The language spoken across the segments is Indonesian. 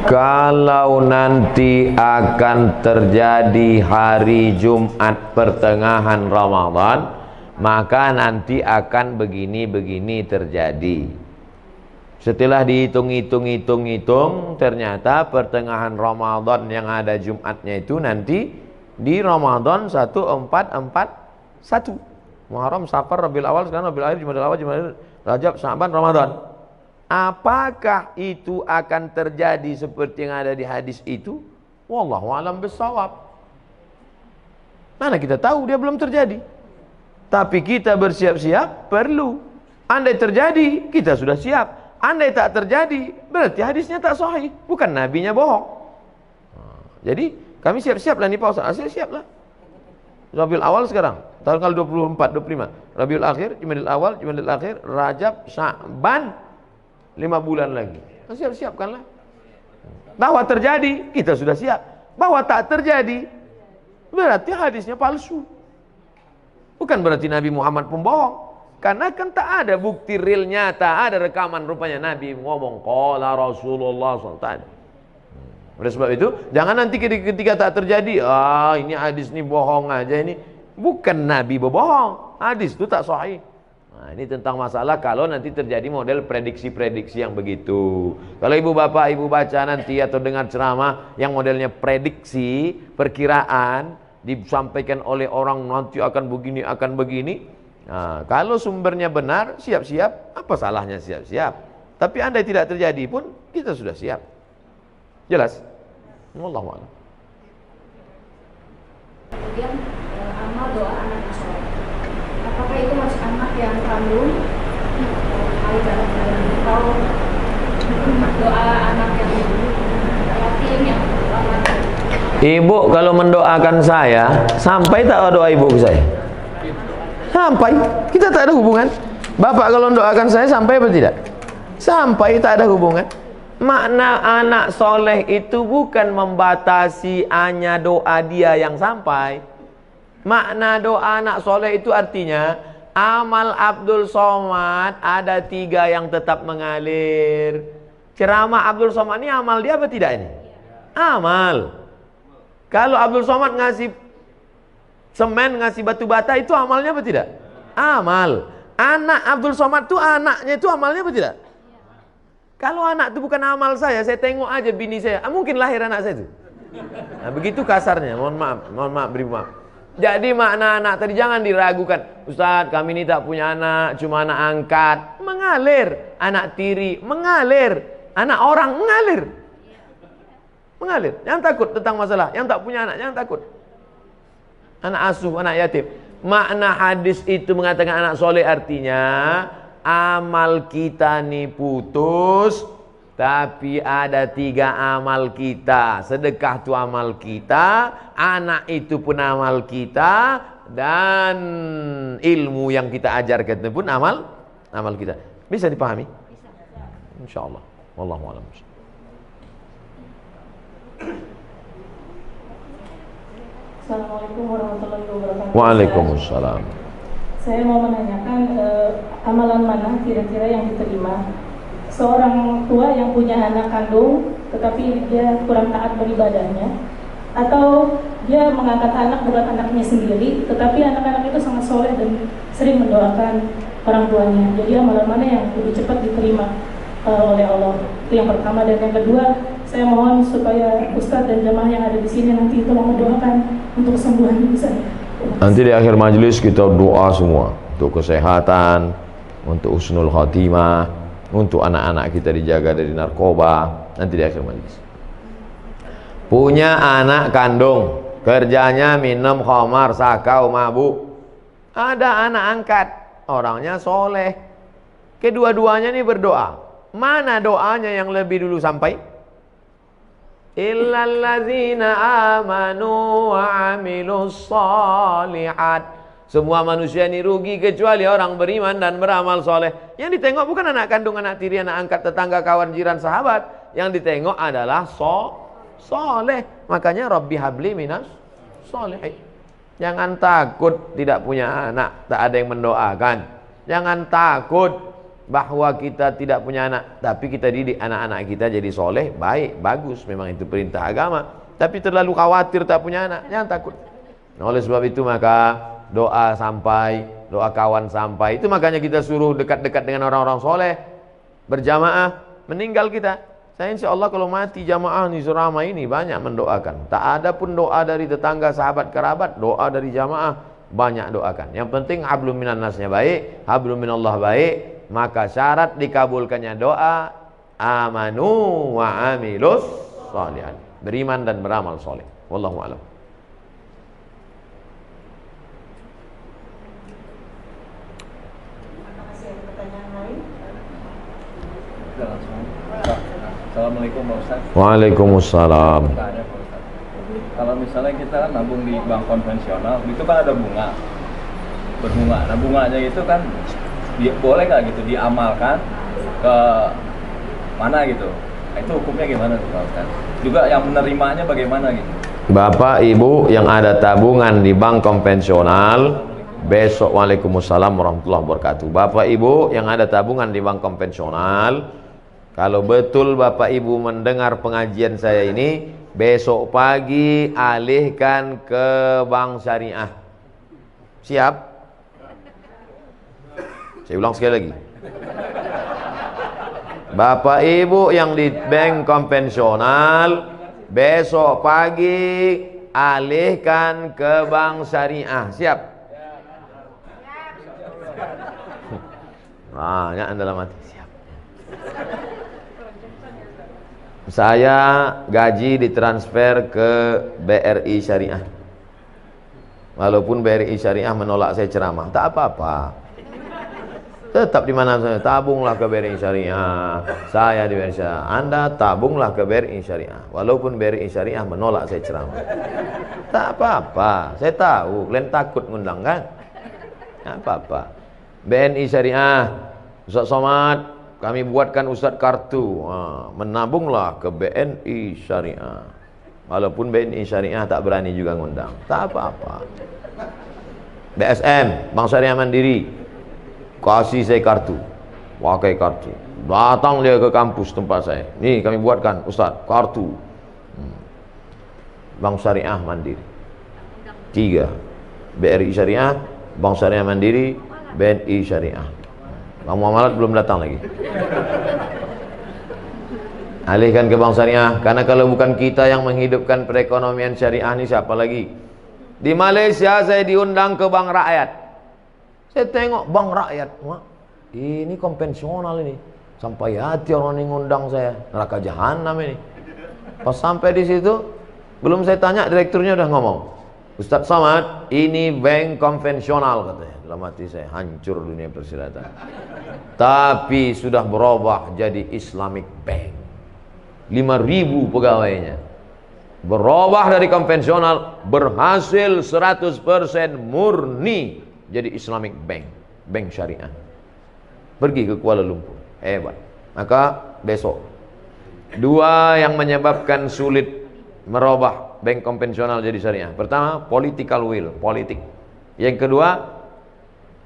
Kalau nanti akan terjadi hari Jumat pertengahan Ramadan, maka nanti akan begini-begini terjadi. Setelah dihitung-hitung, ternyata pertengahan Ramadan yang ada Jumatnya itu nanti di Ramadan 1441. Muharram, Safar, Rabiul Awal, sekarang Rabiul Akhir, Jumadil Awal, Jumadil Rajab, Sya'ban, Ramadan. Apakah itu akan terjadi seperti yang ada di hadis itu? Wallahu a'lam bissawab. Mana kita tahu, dia belum terjadi. Tapi kita bersiap-siap perlu. Andai terjadi, kita sudah siap. Andai tak terjadi, berarti hadisnya tak sahih, bukan nabinya bohong. Jadi kami siap-siaplah nih Pak Ustaz. Siap-siaplah. Rabiul Awal sekarang, tanggal 24, 25. Rabiul Akhir, Jumadil Awal, Jumadil Akhir, Rajab, Sya'ban, 5 bulan lagi. Siap-siapkanlah. Bahwa terjadi, kita sudah siap. Bahwa tak terjadi, berarti hadisnya palsu. Bukan berarti Nabi Muhammad pembohong. Karena kan tak ada bukti real nyata, ada rekaman rupanya Nabi ngomong qala Rasulullah SAW. Oleh sebab itu, jangan nanti ketika tak terjadi, ini hadis ini bohong aja ini. Bukan Nabi berbohong, hadis itu tak sahih. Nah, ini tentang masalah kalau nanti terjadi model prediksi-prediksi yang begitu. Kalau ibu bapak ibu baca nanti atau dengar ceramah yang modelnya prediksi, perkiraan, disampaikan oleh orang nanti akan begini. Nah, kalau sumbernya benar, siap-siap, apa salahnya siap-siap? Tapi andai tidak terjadi pun, kita sudah siap. Jelas? Wallahu a'lam. Kemudian amal doa anak yang soleh. Apakah itu masih anak yang kandung atau doa anak yang yatim yang Ibu kalau mendoakan saya, sampai tak doa ibu ke saya? Sampai. Kita tak ada hubungan. Bapak kalau mendoakan saya sampai apa tidak? Sampai, tak ada hubungan. Makna anak soleh itu bukan membatasi hanya doa dia yang sampai. Makna doa anak soleh itu artinya amal Abdul Somad ada 3 yang tetap mengalir. Ceramah Abdul Somad ini amal dia apa tidak ini? Amal. Kalau Abdul Somad ngasih semen, ngasih batu bata, itu amalnya apa tidak? Amal. Anak Abdul Somad itu anaknya itu amalnya apa tidak? Kalau anak itu bukan amal saya tengok aja bini saya, mungkin lahir anak saya itu. Nah, begitu kasarnya, mohon maaf, beri maaf. Jadi makna anak tadi jangan diragukan. Ustaz, kami ini tak punya anak, cuma anak angkat. Mengalir. Anak tiri, mengalir. Anak orang, mengalir. Mengalir. Jangan takut tentang masalah. Yang tak punya anak, jangan takut. Anak asuh, anak yatim. Makna hadis itu mengatakan anak soleh artinya amal kita nih putus, tapi ada 3 amal kita. Sedekah itu amal kita, anak itu pun amal kita, dan ilmu yang kita ajarkan itu pun amal kita. Bisa dipahami? Insyaallah. Wallahu a'lam. Assalamualaikum warahmatullahi wabarakatuh. Waalaikumsalam. Saya mau menanyakan amalan mana kira-kira yang diterima seorang tua yang punya anak kandung tetapi dia kurang taat beribadahnya, atau dia mengangkat anak bukan anaknya sendiri tetapi anak-anak itu sangat soleh dan sering mendoakan orang tuanya. Jadi amalan mana yang lebih cepat diterima oleh Allah? Itu yang pertama. Dan yang kedua, saya mohon supaya Ustadz dan jamaah yang ada di sini nanti tolong mendoakan untuk kesembuhan ibu saya. Nanti di akhir majelis kita doa semua untuk kesehatan, untuk husnul khatimah, untuk anak-anak kita dijaga dari narkoba. Nanti di akhir majelis. Punya anak kandung, kerjanya minum khamar, sakau, mabuk. Ada anak angkat, orangnya soleh. Kedua-duanya ini berdoa. Mana doanya yang lebih dulu sampai? Illalladzina amanu wa amilus shalihat. Semua manusia ini rugi kecuali orang beriman dan beramal soleh. Yang ditengok bukan anak kandung, anak tiri, anak angkat, tetangga, kawan, jiran, sahabat. Yang ditengok adalah soleh. Makanya Rabbi habli minas sholihin. Jangan takut tidak punya anak, tak ada yang mendoakan. Jangan takut bahwa kita tidak punya anak, tapi kita didik anak-anak kita jadi soleh, baik, bagus, memang itu perintah agama. Tapi terlalu khawatir tak punya anak, jangan takut. Nah, oleh sebab itu maka doa sampai, doa kawan sampai, itu makanya kita suruh dekat-dekat dengan orang-orang soleh, berjamaah, meninggal kita. Saya insya Allah kalau mati jamaah di Surama ini banyak mendoakan. Tak ada pun doa dari tetangga, sahabat, kerabat, doa dari jamaah banyak doakan. Yang penting hablum minan nasnya baik, hablum minallah baik. Maka syarat dikabulkannya doa amanu wa amilus sholihan, beriman dan beramal soleh. Wallahu a'lam. Assalamualaikum Pak Ustaz. Waalaikumsalam. Tanya Pak Ustaz, kalau misalnya kita kan nabung di bank konvensional, itu kan ada bunga, berbunga. Nah bunganya itu kan boleh nggak gitu diamalkan ke mana gitu? Nah, itu hukumnya gimana tuh Pak Ustaz? Juga yang menerimanya bagaimana gitu? Bapak Ibu yang ada tabungan di bank konvensional, besok waalaikumsalam warahmatullahi wabarakatuh. Bapak Ibu yang ada tabungan di bank konvensional, kalau betul Bapak Ibu mendengar pengajian saya ini, besok pagi alihkan ke bank syariah. Siap? Saya ulang sekali lagi. Bapak Ibu yang di bank konvensional, besok pagi alihkan ke bank syariah. Siap? Banyak dalam hati. Siap. Saya gaji ditransfer ke BRI Syariah. Walaupun BRI Syariah menolak saya ceramah, tak apa-apa. Tetap di mana saya, tabunglah ke BRI Syariah. Saya di BRI Syariah. Anda tabunglah ke BRI Syariah. Walaupun BRI Syariah menolak saya ceramah. Tak apa-apa. Saya tahu kalian takut ngundang kan? Tak apa-apa. BNI Syariah, Ustaz Somad, kami buatkan Ustaz kartu, menabunglah ke BNI Syariah. Walaupun BNI Syariah tak berani juga ngundang, tak apa-apa. BSM, Bank Syariah Mandiri, kasih saya kartu, pakai kartu. Datang dia ke kampus tempat saya, nih kami buatkan Ustaz kartu Bank Syariah Mandiri. 3, BRI Syariah, Bank Syariah Mandiri, BNI Syariah. Bang Muamalat belum datang lagi. Alihkan ke bank syariah, karena kalau bukan kita yang menghidupkan perekonomian syariah ini, siapa lagi? Di Malaysia saya diundang ke bank rakyat. Saya tengok bank rakyat, wah, ini konvensional ini. Sampai hati orang ini ngundang saya, neraka jahanam ini. Pas sampai di situ, belum saya tanya, direkturnya udah ngomong, Ustaz Somad, ini bank konvensional katanya. Dalam hati saya, hancur dunia persilatan. Tapi sudah berubah jadi Islamic Bank. 5.000 pegawainya. Berubah dari konvensional, berhasil 100% murni jadi Islamic Bank, bank syariah. Pergi ke Kuala Lumpur, hebat. Maka besok, 2 yang menyebabkan sulit merubah bank konvensional jadi syariah. Pertama, political will, politik. Yang kedua,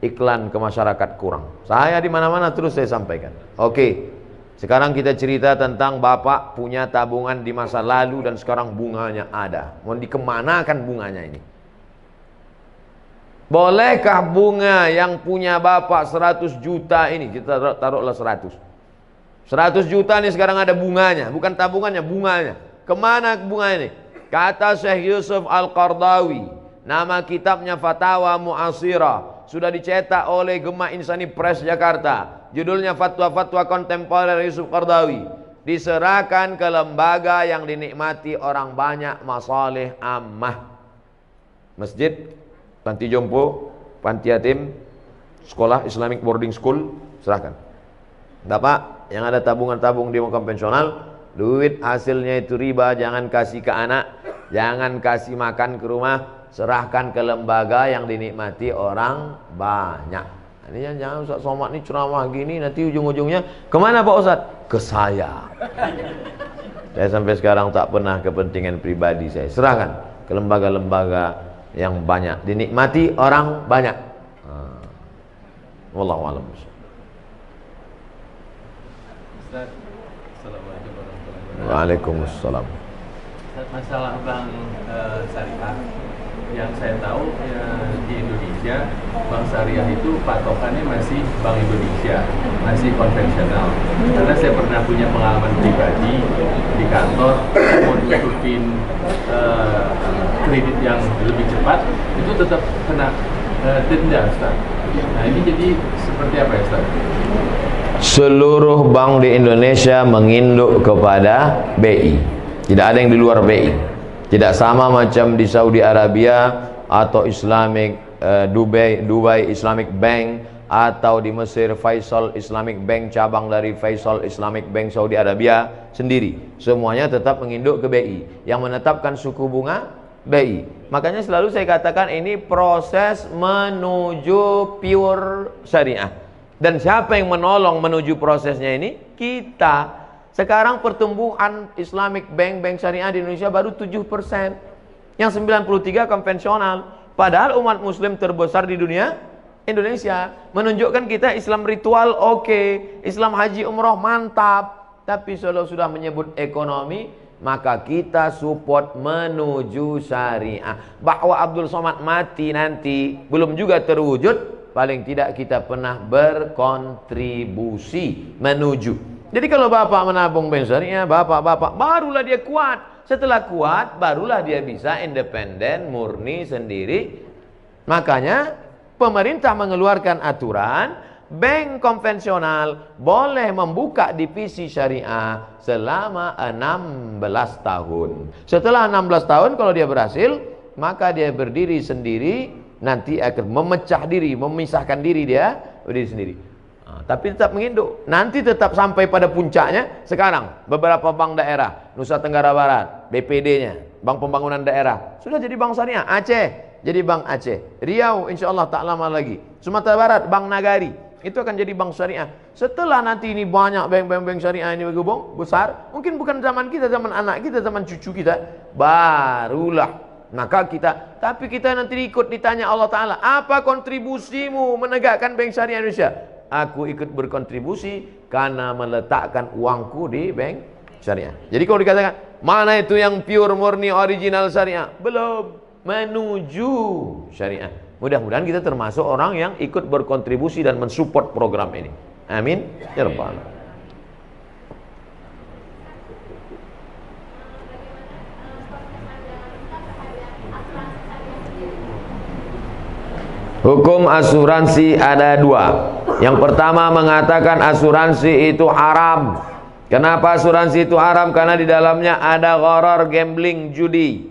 iklan ke masyarakat kurang. Saya di mana-mana terus saya sampaikan. Oke, sekarang kita cerita tentang Bapak punya tabungan di masa lalu dan sekarang bunganya ada. Mau dikemanakan bunganya ini? Bolehkah bunga yang punya Bapak 100 juta ini, kita taruhlah 100 juta ini sekarang ada bunganya, bukan tabungannya, bunganya. Kemana bunga ini? Kata Syekh Yusuf Al-Qardawi, nama kitabnya Fatawa Mu'asirah, sudah dicetak oleh Gema Insani Press Jakarta. Judulnya Fatwa-Fatwa Kontemporer Yusuf Qardawi. Diserahkan ke lembaga yang dinikmati orang banyak, masalih ammah. Masjid, panti jompo, panti yatim, sekolah Islamic boarding school, serahkan. Bapak yang ada tabungan-tabung di konvensional, duit hasilnya itu riba, jangan kasih ke anak, jangan kasih makan ke rumah, serahkan ke lembaga yang dinikmati orang banyak. Ini jangan Ustaz Somad ini ceramah gini, nanti ujung-ujungnya kemana Pak Ustaz? Ke saya. Saya sampai sekarang tak pernah kepentingan pribadi saya serahkan ke lembaga-lembaga yang banyak dinikmati orang banyak. Wallahu a'lam. Waalaikumsalam. Masalah bank syariah yang saya tahu di Indonesia, bank syariah itu patokannya masih Bank Indonesia, masih konvensional. Karena saya pernah punya pengalaman pribadi di kantor, mau nutupin kredit yang lebih cepat, itu tetap kena denda, Ustaz. Nah ini jadi seperti apa ya, Ustaz? Seluruh bank di Indonesia menginduk kepada BI. Tidak ada yang di luar BI. Tidak sama macam di Saudi Arabia atau Dubai Islamic Bank, atau di Mesir Faisal Islamic Bank, cabang dari Faisal Islamic Bank Saudi Arabia sendiri. Semuanya tetap menginduk ke BI. Yang menetapkan suku bunga BI. Makanya selalu saya katakan ini proses menuju pure syariah. Dan siapa yang menolong menuju prosesnya ini? Kita. Sekarang pertumbuhan Islamic Bank syariah di Indonesia baru 7%. Yang 93 konvensional. Padahal umat muslim terbesar di dunia Indonesia. Menunjukkan kita Islam ritual oke, Islam haji umroh mantap. Tapi kalau sudah menyebut ekonomi, maka kita support menuju syariah. Bahwa Abdul Somad mati nanti belum juga terwujud, paling tidak kita pernah berkontribusi menuju. Jadi kalau bapak menabung bank syariah, bapak barulah dia kuat. Setelah kuat, barulah dia bisa independen, murni sendiri. Makanya pemerintah mengeluarkan aturan, bank konvensional boleh membuka divisi syariah selama 16 tahun. Setelah 16 tahun kalau dia berhasil, maka dia berdiri sendiri. Nanti akan memecah diri, memisahkan diri dia berdiri sendiri. Tapi tetap menginduk. Nanti tetap sampai pada puncaknya. Sekarang beberapa bank daerah, Nusa Tenggara Barat, BPD-nya, Bank Pembangunan Daerah, sudah jadi bank syariah. Aceh jadi bank Aceh. Riau insya Allah tak lama lagi. Sumatera Barat Bank Nagari itu akan jadi bank syariah. Setelah nanti ini banyak bank syariah ini bergabung besar, mungkin bukan zaman kita, zaman anak kita, zaman cucu kita, barulah maka kita, tapi kita nanti ikut ditanya Allah Ta'ala, apa kontribusimu menegakkan bank syariah Indonesia? Aku ikut berkontribusi karena meletakkan uangku di bank syariah. Jadi kalau dikatakan, mana itu yang pure murni original syariah? Belum, menuju syariah. Mudah-mudahan kita termasuk orang yang ikut berkontribusi dan mensupport program ini. Amin. Ya Rabbal Alamin. Hukum asuransi ada dua. Yang pertama mengatakan asuransi itu haram. Kenapa asuransi itu haram? Karena di dalamnya ada gharar, gambling, judi.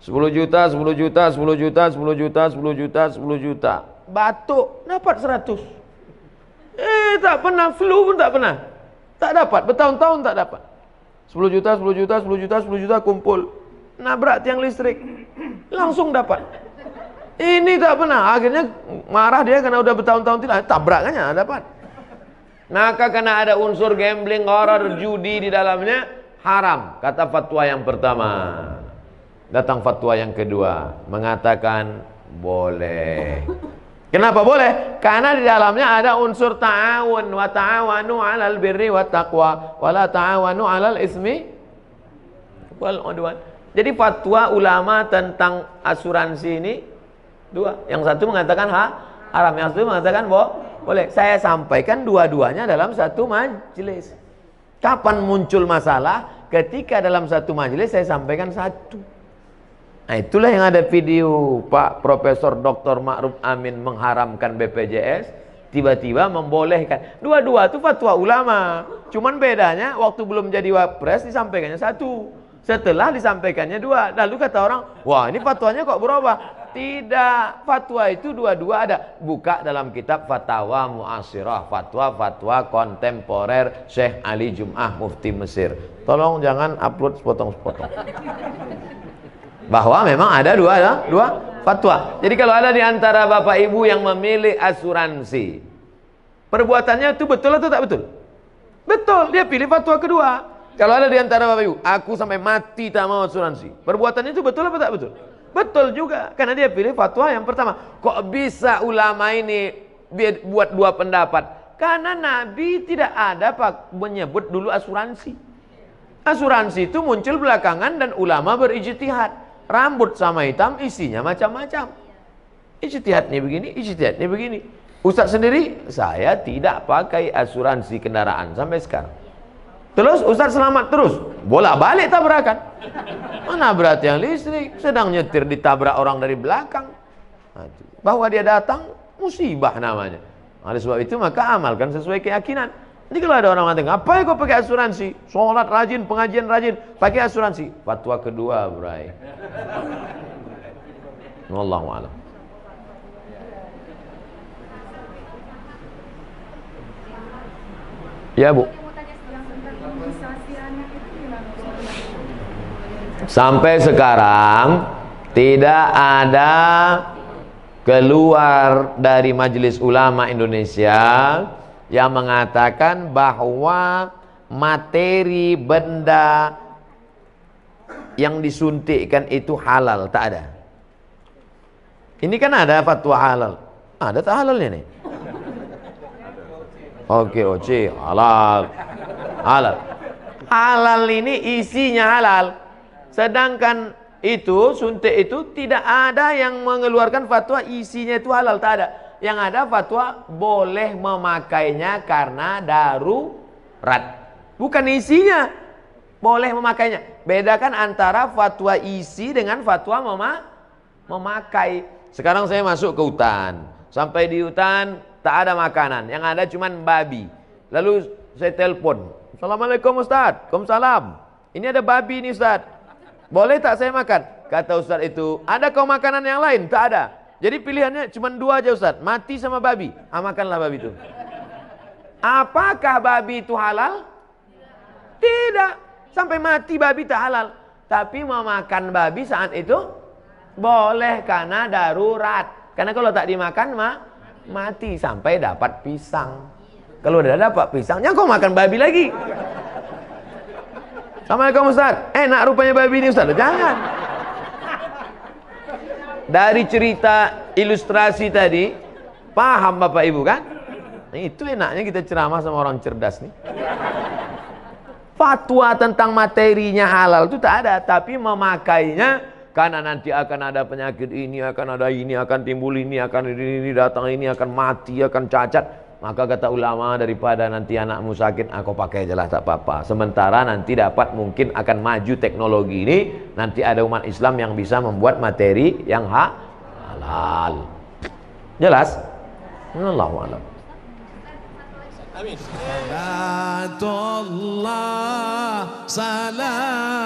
10 juta, 10 juta, 10 juta, 10 juta, 10 juta, 10 juta. Batuk dapat 100. Tak pernah, flu pun tak pernah. Tak dapat, bertahun-tahun tak dapat. 10 juta, 10 juta, 10 juta, 10 juta kumpul. Nabrak tiang listrik. Langsung dapat. Ini tak pernah, akhirnya marah dia karena udah bertahun-tahun tidak, tabrakannya dapat. Maka karena ada unsur gambling, gharar, judi di dalamnya, haram. Kata fatwa yang pertama. Datang fatwa yang kedua, mengatakan boleh. Kenapa boleh? Karena di dalamnya ada unsur ta'awun, wa ta'awanu 'alal birri wat taqwa, wa la ta'awanu 'alal ismi wal 'udwan. Jadi fatwa ulama tentang asuransi ini dua. Yang satu mengatakan haram, yang satu mengatakan boleh. Saya sampaikan dua-duanya dalam satu majelis. Kapan muncul masalah? Ketika dalam satu majelis saya sampaikan satu. Nah itulah yang ada video Pak Profesor Dr. Ma'ruf Amin mengharamkan BPJS, tiba-tiba membolehkan. Dua-dua itu fatwa ulama. Cuman bedanya waktu belum jadi wapres disampaikannya satu. Setelah disampaikannya dua. Lalu kata orang, wah ini fatwanya kok berubah? Tidak, fatwa itu dua-dua ada. Buka dalam kitab Fatwa Mu'asirah, fatwa-fatwa kontemporer Syekh Ali Jum'ah Mufti Mesir. Tolong jangan upload sepotong-sepotong. Bahwa memang ada dua fatwa. Jadi kalau ada di antara bapak ibu yang memilih asuransi, perbuatannya itu betul atau tak betul? Betul, dia pilih fatwa kedua. Kalau ada di antara bapak ibu, aku sampai mati tak mau asuransi, perbuatannya itu betul apa tak betul? Betul juga, karena dia pilih fatwa yang pertama. Kok bisa ulama ini buat dua pendapat? Karena Nabi tidak ada menyebut dulu asuransi. Asuransi itu muncul belakangan dan ulama berijtihad. Rambut sama hitam isinya macam-macam. Ijtihadnya begini, ijtihadnya begini. Ustaz sendiri, saya tidak pakai asuransi kendaraan sampai sekarang. Terus Ustaz selamat terus, bolak-balik tabrakan. Mana berat yang listrik, sedang nyetir ditabrak orang dari belakang. Bahwa dia datang, musibah namanya. Oleh sebab itu maka amalkan sesuai keyakinan. Jadi kalau ada orang mengatakan, apa kau pakai asuransi? Sholat rajin, pengajian rajin, pakai asuransi. Fatwa kedua, bray. Wallahu a'lam. Ya, Bu. Sampai sekarang tidak ada keluar dari Majelis Ulama Indonesia yang mengatakan bahwa materi benda yang disuntikkan itu halal. Tak ada. Ini kan ada fatwa halal. Ada tak halalnya nih? Oke, oke, halal. Halal. Halal ini isinya halal. Sedangkan itu, suntik itu tidak ada yang mengeluarkan fatwa isinya itu halal. Tak ada. Yang ada fatwa boleh memakainya karena darurat. Bukan isinya. Boleh memakainya. Bedakan antara fatwa isi dengan fatwa memakai. Sekarang saya masuk ke hutan. Sampai di hutan tak ada makanan. Yang ada cuma babi. Lalu saya telepon. Assalamualaikum Ustaz. Waalaikumsalam. Ini ada babi nih Ustaz. Boleh tak saya makan? Kata Ustaz itu, ada kau makanan yang lain? Tak ada. Jadi pilihannya cuma dua aja Ustaz. Mati sama babi. Makanlah babi itu. Apakah babi itu halal? Tidak. Sampai mati babi tak halal. Tapi memakan babi saat itu boleh karena darurat. Karena kalau tak dimakan mati sampai dapat pisang. Kalau udah dapat pisangnya kau makan babi lagi. Assalamualaikum Ustaz. Enak rupanya babi ini Ustaz. Jangan. Dari cerita ilustrasi tadi, paham Bapak Ibu kan? Nah, itu enaknya kita ceramah sama orang cerdas nih. Fatwa tentang materinya halal itu tak ada, tapi memakainya karena nanti akan ada penyakit ini, akan ada ini, akan timbul ini, akan ini datang ini, akan mati, akan cacat. Maka kata ulama, daripada nanti anakmu sakit, aku pakai aja lah tak apa-apa. Sementara nanti dapat mungkin akan maju teknologi ini, nanti ada umat Islam yang bisa membuat materi yang halal. Jelas? Allahu a'lam. Amin. Salam